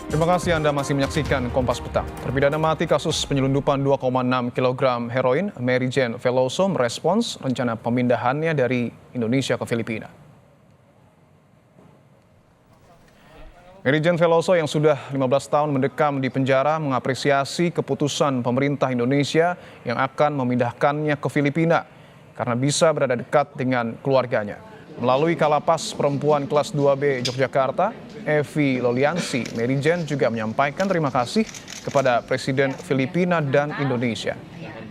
Terima kasih Anda masih menyaksikan Kompas Petang. Terpidana mati kasus penyelundupan 2,6 kg heroin, Mary Jane Veloso merespons rencana pemindahannya dari Indonesia ke Filipina. Mary Jane Veloso yang sudah 15 tahun mendekam di penjara mengapresiasi keputusan pemerintah Indonesia yang akan memindahkannya ke Filipina karena bisa berada dekat dengan keluarganya. Melalui Kalapas Perempuan kelas 2B Yogyakarta, Evi Loliansi, Mary Jane juga menyampaikan terima kasih kepada Presiden Filipina dan Indonesia.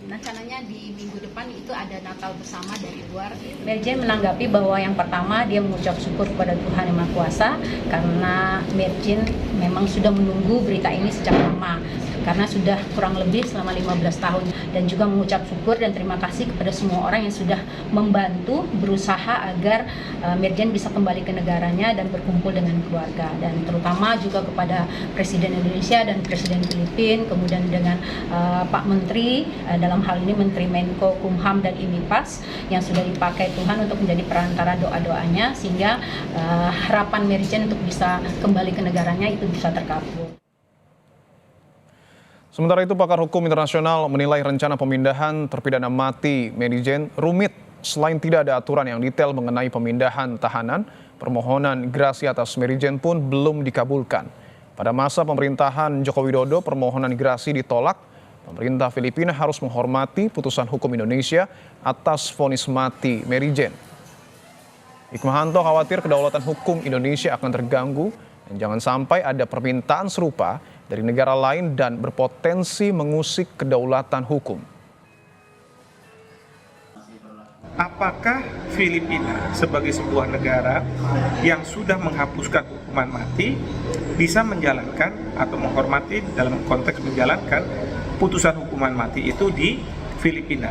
Rencananya di minggu depan itu ada Natal bersama dari luar. Mary Jane menanggapi bahwa yang pertama dia mengucap syukur kepada Tuhan Yang Maha Kuasa karena Mary Jane memang sudah menunggu berita ini sejak lama. Karena sudah kurang lebih selama 15 tahun dan juga mengucap syukur dan terima kasih kepada semua orang yang sudah membantu berusaha agar Mary Jane bisa kembali ke negaranya dan berkumpul dengan keluarga, dan terutama juga kepada Presiden Indonesia dan Presiden Filipina, kemudian dengan Pak Menteri, dalam hal ini Menteri Menko Kumham dan Imipas yang sudah dipakai Tuhan untuk menjadi perantara doa-doanya sehingga harapan Mary Jane untuk bisa kembali ke negaranya itu bisa terkabul. Sementara itu, pakar hukum internasional menilai rencana pemindahan terpidana mati Mary Jane rumit. Selain tidak ada aturan yang detail mengenai pemindahan tahanan, permohonan grasi atas Mary Jane pun belum dikabulkan. Pada masa pemerintahan Joko Widodo, permohonan grasi ditolak. Pemerintah Filipina harus menghormati putusan hukum Indonesia atas vonis mati Mary Jane. Hikmahanto khawatir kedaulatan hukum Indonesia akan terganggu dan jangan sampai ada permintaan serupa dari negara lain dan berpotensi mengusik kedaulatan hukum. Apakah Filipina sebagai sebuah negara yang sudah menghapuskan hukuman mati bisa menjalankan atau menghormati dalam konteks menjalankan putusan hukuman mati itu di Filipina?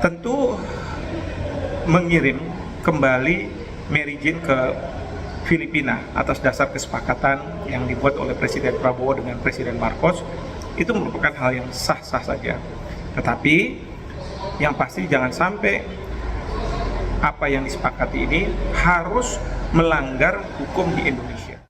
Tentu mengirim kembali Mary Jane ke Filipina atas dasar kesepakatan yang dibuat oleh Presiden Prabowo dengan Presiden Marcos itu merupakan hal yang sah-sah saja. Tetapi yang pasti jangan sampai apa yang disepakati ini harus melanggar hukum di Indonesia.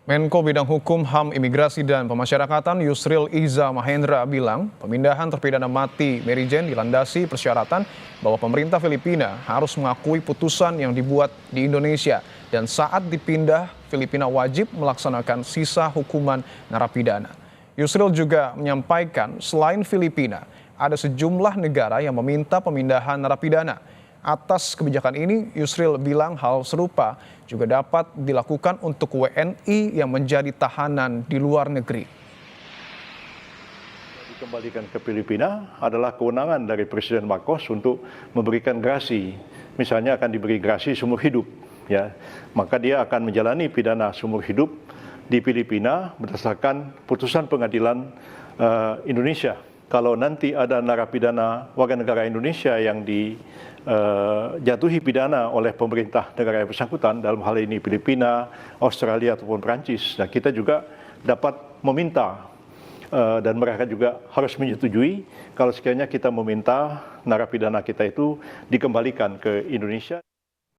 Menko Bidang Hukum, HAM, Imigrasi, dan Pemasyarakatan Yusril Iza Mahendra bilang pemindahan terpidana mati Mary Jane dilandasi persyaratan bahwa pemerintah Filipina harus mengakui putusan yang dibuat di Indonesia dan saat dipindah Filipina wajib melaksanakan sisa hukuman narapidana. Yusril juga menyampaikan selain Filipina ada sejumlah negara yang meminta pemindahan narapidana. Atas kebijakan ini, Yusril bilang hal serupa juga dapat dilakukan untuk WNI yang menjadi tahanan di luar negeri. Dikembalikan ke Filipina adalah kewenangan dari Presiden Marcos untuk memberikan grasi. Misalnya akan diberi grasi seumur hidup, ya. Maka dia akan menjalani pidana seumur hidup di Filipina berdasarkan putusan pengadilan Indonesia. Kalau nanti ada narapidana warga negara Indonesia yang dijatuhi pidana oleh pemerintah negara yang bersangkutan, dalam hal ini Filipina, Australia ataupun Perancis, nah kita juga dapat meminta dan mereka juga harus menyetujui kalau sekiranya kita meminta narapidana kita itu dikembalikan ke Indonesia.